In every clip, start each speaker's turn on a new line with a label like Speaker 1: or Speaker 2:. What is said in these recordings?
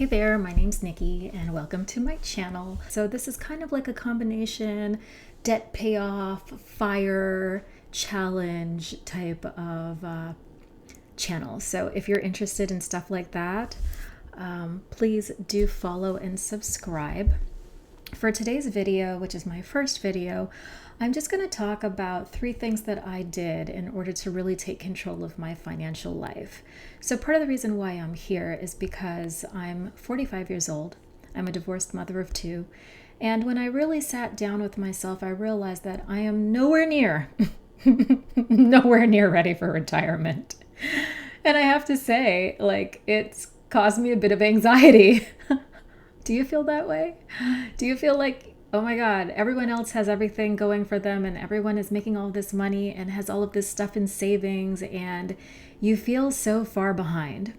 Speaker 1: Hey there, my name's Nikki and welcome to my channel. So this is kind of like a combination debt payoff, fire, challenge type of channel. So if you're interested in stuff like that, please do follow and subscribe. For today's video, which is my first video, I'm just going to talk about 3 things that I did in order to really take control of my financial life. So part of the reason why I'm here is because I'm 45 years old. I'm a divorced mother of 2. And when I really sat down with myself, I realized that I am nowhere near, nowhere near ready for retirement. And I have to say, it's caused me a bit of anxiety. Do you feel that way? Do you feel like, oh my God, everyone else has everything going for them and everyone is making all this money and has all of this stuff in savings and you feel so far behind?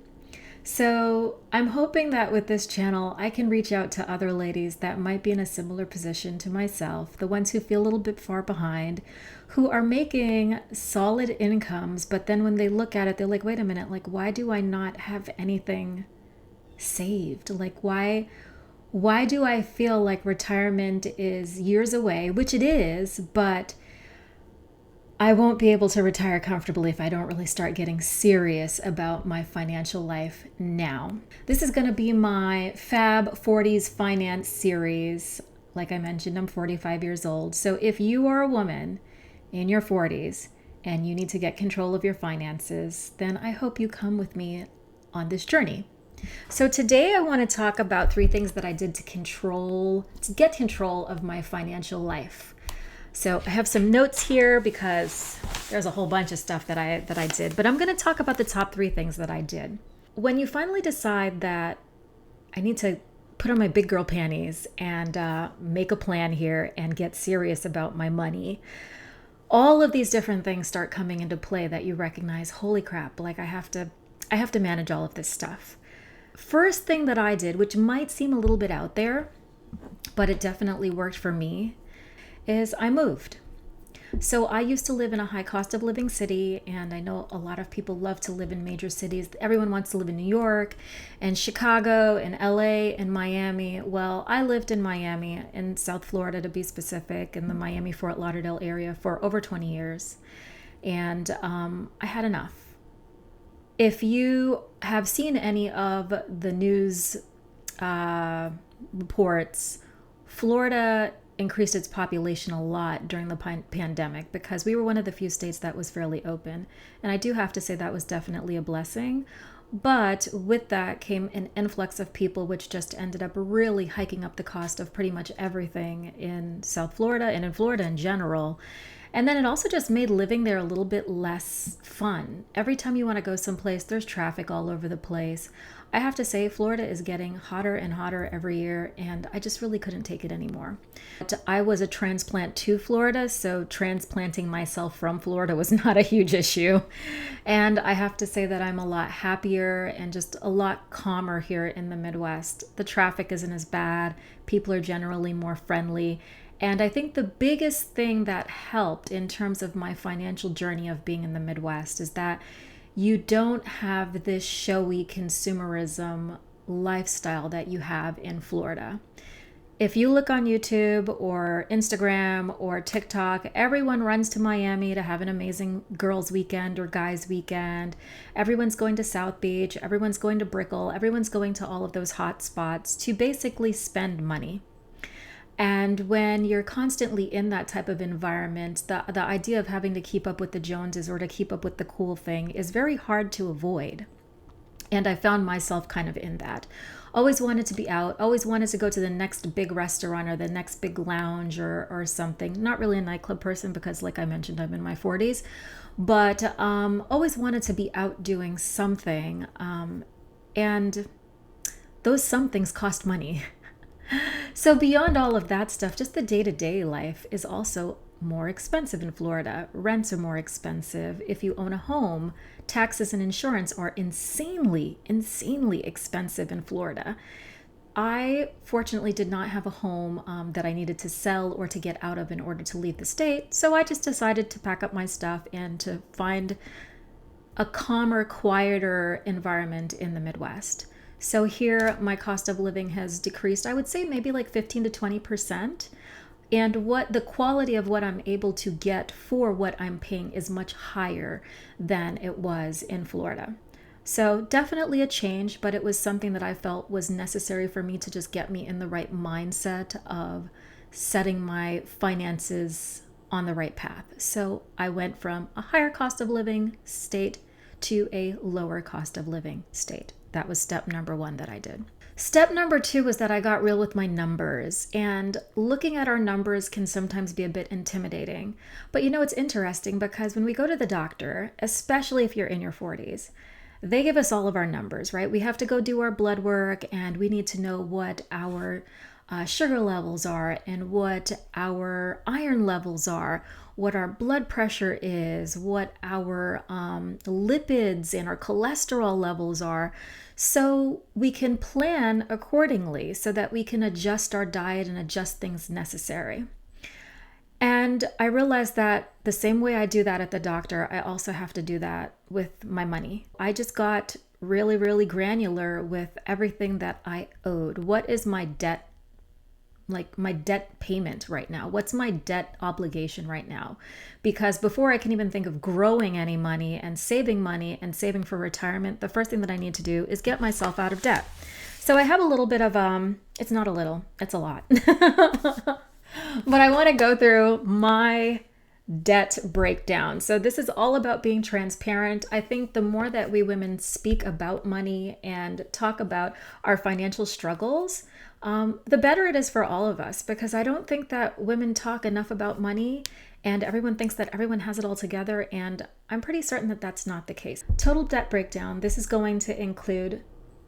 Speaker 1: So I'm hoping that with this channel, I can reach out to other ladies that might be in a similar position to myself, the ones who feel a little bit far behind, who are making solid incomes, but then when they look at it, they're like, wait a minute, why do I not have anything saved? Why do I feel like retirement is years away, which it is, but I won't be able to retire comfortably if I don't really start getting serious about my financial life now. This is going to be my Fab 40s Finance series. Like I mentioned, I'm 45 years old. So if you are a woman in your 40s and you need to get control of your finances, then I hope you come with me on this journey. So today I want to talk about 3 things that I did to get control of my financial life. So I have some notes here because there's a whole bunch of stuff that I did, but I'm going to talk about the top 3 things that I did. When you finally decide that I need to put on my big girl panties and make a plan here and get serious about my money, all of these different things start coming into play that you recognize, holy crap, I have to manage all of this stuff. First thing that I did, which might seem a little bit out there, but it definitely worked for me, is I moved. So I used to live in a high cost of living city, and I know a lot of people love to live in major cities. Everyone wants to live in New York and Chicago and LA and Miami. Well, I lived in Miami, in South Florida to be specific, in the Miami-Fort Lauderdale area for over 20 years. And I had enough. If you have seen any of the news reports, Florida increased its population a lot during the pandemic because we were one of the few states that was fairly open. And I do have to say that was definitely a blessing. But with that came an influx of people, which just ended up really hiking up the cost of pretty much everything in South Florida and in Florida in general. And then it also just made living there a little bit less fun. Every time you want to go someplace, there's traffic all over the place. I have to say, Florida is getting hotter and hotter every year, and I just really couldn't take it anymore. I was a transplant to Florida, so transplanting myself from Florida was not a huge issue. And I have to say that I'm a lot happier and just a lot calmer here in the Midwest. The traffic isn't as bad. People are generally more friendly. And I think the biggest thing that helped in terms of my financial journey of being in the Midwest is that you don't have this showy consumerism lifestyle that you have in Florida. If you look on YouTube or Instagram or TikTok, everyone runs to Miami to have an amazing girls' weekend or guys' weekend. Everyone's going to South Beach. Everyone's going to Brickell. Everyone's going to all of those hot spots to basically spend money. And when you're constantly in that type of environment, the idea of having to keep up with the Joneses or to keep up with the cool thing is very hard to avoid. And I found myself kind of in that. Always wanted to be out, always wanted to go to the next big restaurant or the next big lounge or something. Not really a nightclub person because, like I mentioned, I'm in my 40s. But always wanted to be out doing something. And those some things cost money. So beyond all of that stuff, just the day-to-day life is also more expensive in Florida. Rents are more expensive. If you own a home, taxes and insurance are insanely expensive in Florida. I fortunately did not have a home that I needed to sell or to get out of in order to leave the state. So I just decided to pack up my stuff and to find a calmer, quieter environment in the Midwest. So here my cost of living has decreased, I would say maybe like 15 to 20%. And what the quality of what I'm able to get for what I'm paying is much higher than it was in Florida. So definitely a change, but it was something that I felt was necessary for me to just get me in the right mindset of setting my finances on the right path. So I went from a higher cost of living state to a lower cost of living state. That was step number one that I did. Step number two was that I got real with my numbers, and looking at our numbers can sometimes be a bit intimidating. But it's interesting because when we go to the doctor, especially if you're in your 40s, they give us all of our numbers, right? We have to go do our blood work, and we need to know what our sugar levels are and what our iron levels are, what our blood pressure is, what our lipids and our cholesterol levels are, so we can plan accordingly so that we can adjust our diet and adjust things necessary. And I realized that the same way I do that at the doctor, I also have to do that with my money. I just got really, really granular with everything that I owed. What is my debt, like my debt payment right now? What's my debt obligation right now? Because before I can even think of growing any money and saving for retirement, the first thing that I need to do is get myself out of debt. So I have a little bit of, it's not a little, it's a lot. But I want to go through my debt breakdown. So this is all about being transparent. I think the more that we women speak about money and talk about our financial struggles, the better it is for all of us, because I don't think that women talk enough about money, and everyone thinks that everyone has it all together, and I'm pretty certain that that's not the case. Total debt breakdown. This is going to include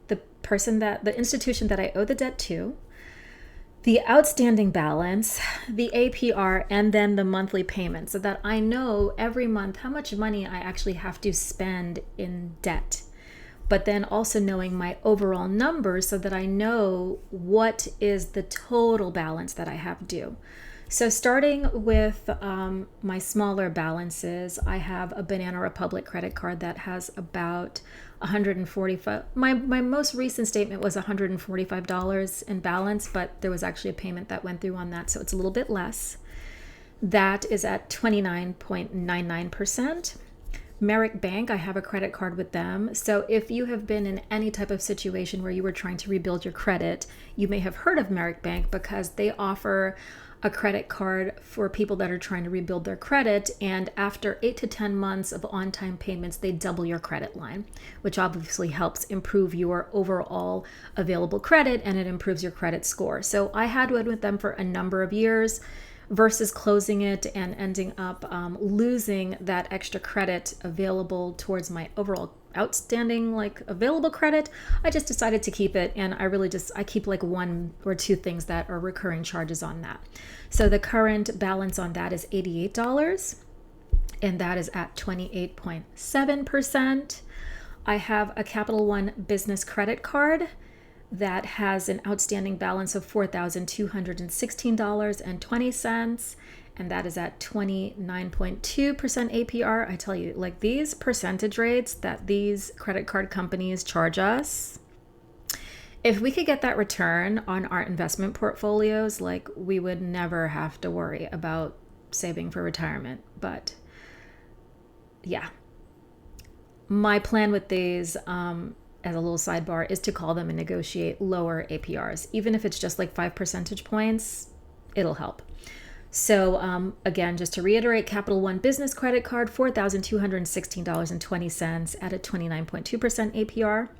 Speaker 1: the institution that I owe the debt to, the outstanding balance, the APR, and then the monthly payment, so that I know every month how much money I actually have to spend in debt. But then also knowing my overall numbers so that I know what is the total balance that I have due. So starting with my smaller balances, I have a Banana Republic credit card that has about $145. My most recent statement was $145 in balance, but there was actually a payment that went through on that, so it's a little bit less. That is at 29.99%. Merrick Bank, I have a credit card with them. So if you have been in any type of situation where you were trying to rebuild your credit, you may have heard of Merrick Bank because they offer a credit card for people that are trying to rebuild their credit. And after 8 to 10 months of on-time payments, they double your credit line, which obviously helps improve your overall available credit, and it improves your credit score. So I had one with them for a number of years, versus closing it and ending up losing that extra credit available towards my overall outstanding available credit. I just decided to keep it, and I keep like one or two things that are recurring charges on that. So the current balance on that is $88, and that is at 28.7%. I have a Capital One business credit card that has an outstanding balance of $4,216.20, and that is at 29.2% APR. I tell you, these percentage rates that these credit card companies charge us, if we could get that return on our investment portfolios, we would never have to worry about saving for retirement. But yeah, my plan with these, as a little sidebar, is to call them and negotiate lower APRs. Even if it's just 5 percentage points, it'll help. So again, just to reiterate, Capital One business credit card, $4,216.20 at a 29.2% APR.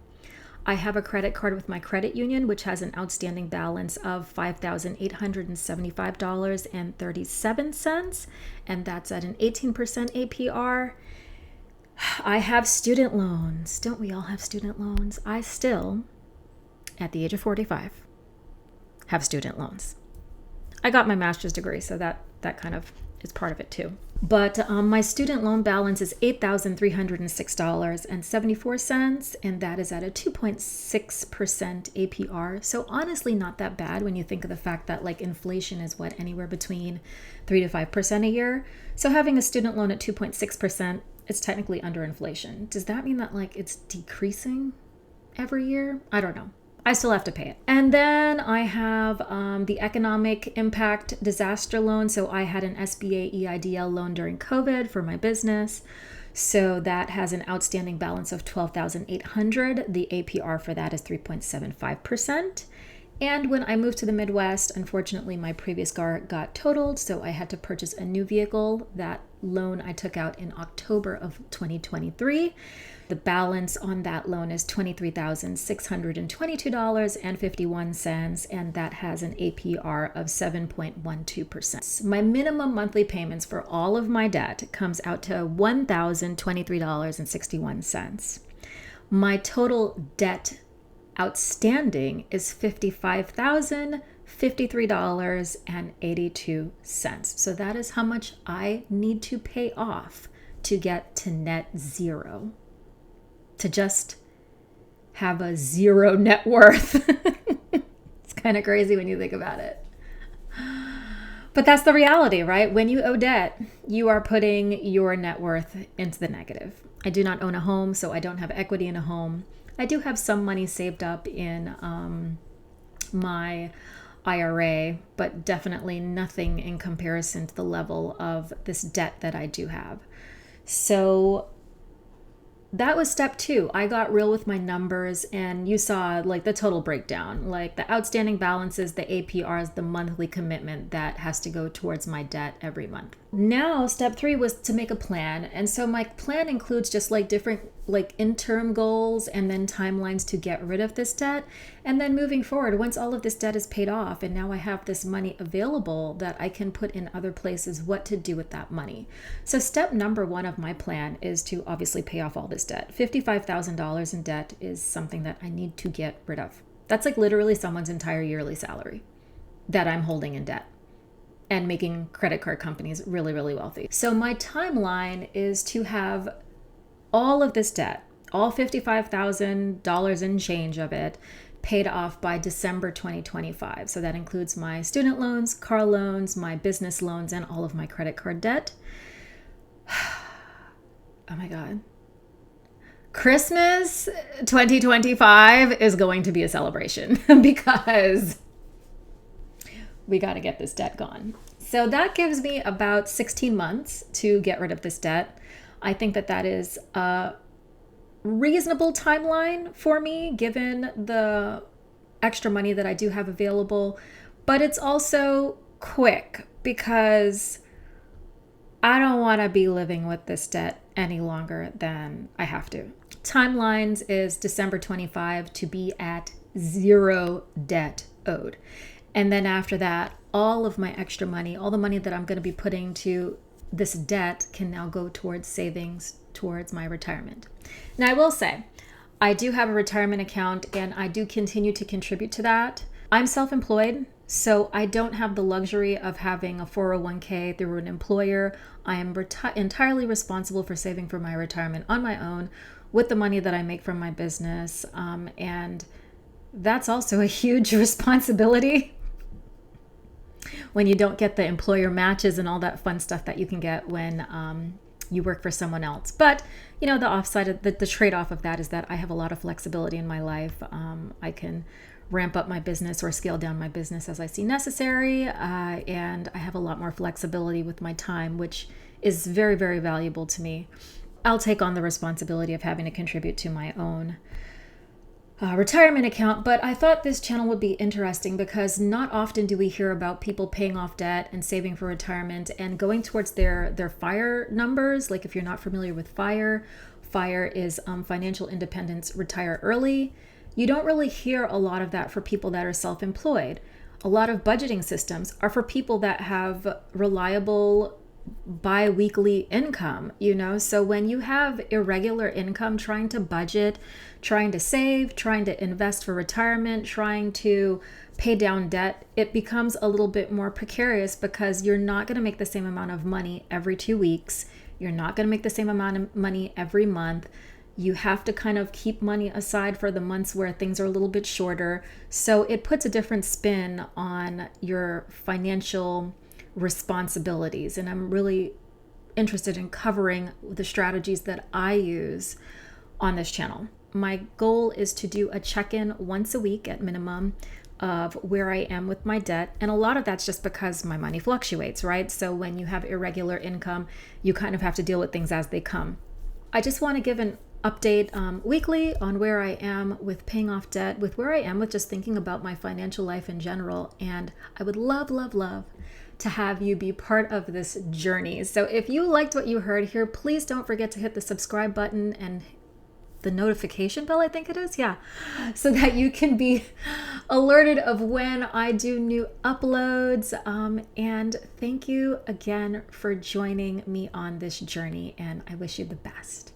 Speaker 1: I have a credit card with my credit union, which has an outstanding balance of $5,875.37, and that's at an 18% APR. I have student loans. Don't we all have student loans? I still, at the age of 45, have student loans. I got my master's degree, so that kind of is part of it too. But my student loan balance is $8,306.74, and that is at a 2.6% APR. So honestly, not that bad when you think of the fact that inflation is anywhere between 3 to 5% a year. So having a student loan at 2.6%, it's technically under inflation. Does that mean that it's decreasing every year. I don't know. I still have to pay it. And then I have the economic impact disaster loan. So I had an SBA EIDL loan during COVID for my business. So that has an outstanding balance of $12,800. The APR for that is 3.75%. And when I moved to the Midwest, unfortunately, my previous car got totaled, so I had to purchase a new vehicle. That loan I took out in October of 2023. The balance on that loan is $23,622.51, and that has an APR of 7.12%. My minimum monthly payments for all of my debt comes out to $1,023.61. My total debt outstanding is $55,053.82. So that is how much I need to pay off to get to net zero, to just have a zero net worth. It's kind of crazy when you think about it. But that's the reality, right? When you owe debt, you are putting your net worth into the negative. I do not own a home, so I don't have equity in a home. I do have some money saved up in my IRA, but definitely nothing in comparison to the level of this debt that I do have. So that was step 2. I got real with my numbers, and you saw like the total breakdown, like the outstanding balances, the APRs, the monthly commitment that has to go towards my debt every month. Now, step 3 was to make a plan. And so my plan includes just like different like interim goals and then timelines to get rid of this debt. And then moving forward, once all of this debt is paid off and now I have this money available that I can put in other places, what to do with that money. So step number 1 of my plan is to obviously pay off all this debt. $55,000 in debt is something that I need to get rid of. That's like literally someone's entire yearly salary that I'm holding in debt and making credit card companies really, really wealthy. So my timeline is to have all of this debt, all $55,000 and change of it, paid off by December 2025. So that includes my student loans, car loans, my business loans, and all of my credit card debt. Oh my God. Christmas 2025 is going to be a celebration because we got to get this debt gone. So that gives me about 16 months to get rid of this debt. I think that that is a reasonable timeline for me, given the extra money that I do have available. But it's also quick because I don't want to be living with this debt any longer than I have to. Timelines is December 25 to be at 0 debt owed. And then after that, all of my extra money, all the money that I'm going to be putting to this debt can now go towards savings towards my retirement. Now, I will say, I do have a retirement account and I do continue to contribute to that. I'm self-employed, so I don't have the luxury of having a 401k through an employer. I am entirely responsible for saving for my retirement on my own with the money that I make from my business. And that's also a huge responsibility when you don't get the employer matches and all that fun stuff that you can get when you work for someone else. But, you know, the offside of the trade-off of that is that I have a lot of flexibility in my life. I can ramp up my business or scale down my business as I see necessary. And I have a lot more flexibility with my time, which is very, very valuable to me. I'll take on the responsibility of having to contribute to my own retirement account, but I thought this channel would be interesting because not often do we hear about people paying off debt and saving for retirement and going towards their FIRE numbers. Like if you're not familiar with FIRE is financial independence, retire early. You don't really hear a lot of that for people that are self-employed. A lot of budgeting systems are for people that have reliable bi-weekly income, you know? So when you have irregular income, trying to budget, trying to save, trying to invest for retirement, trying to pay down debt, it becomes a little bit more precarious because you're not going to make the same amount of money every 2 weeks. You're not going to make the same amount of money every month. You have to kind of keep money aside for the months where things are a little bit shorter. So it puts a different spin on your financial responsibilities. And I'm really interested in covering the strategies that I use on this channel. my goal is to do a check-in once a week at minimum of where I am with my debt. And a lot of that's just because my money fluctuates, right? So when you have irregular income, you kind of have to deal with things as they come. I just want to give an update weekly on where I am with paying off debt, with where I am with just thinking about my financial life in general. And I would love, love, love to have you be part of this journey. So if you liked what you heard here, please don't forget to hit the subscribe button and the notification bell, I think it is, yeah, so that you can be alerted of when I do new uploads. And thank you again for joining me on this journey, and I wish you the best.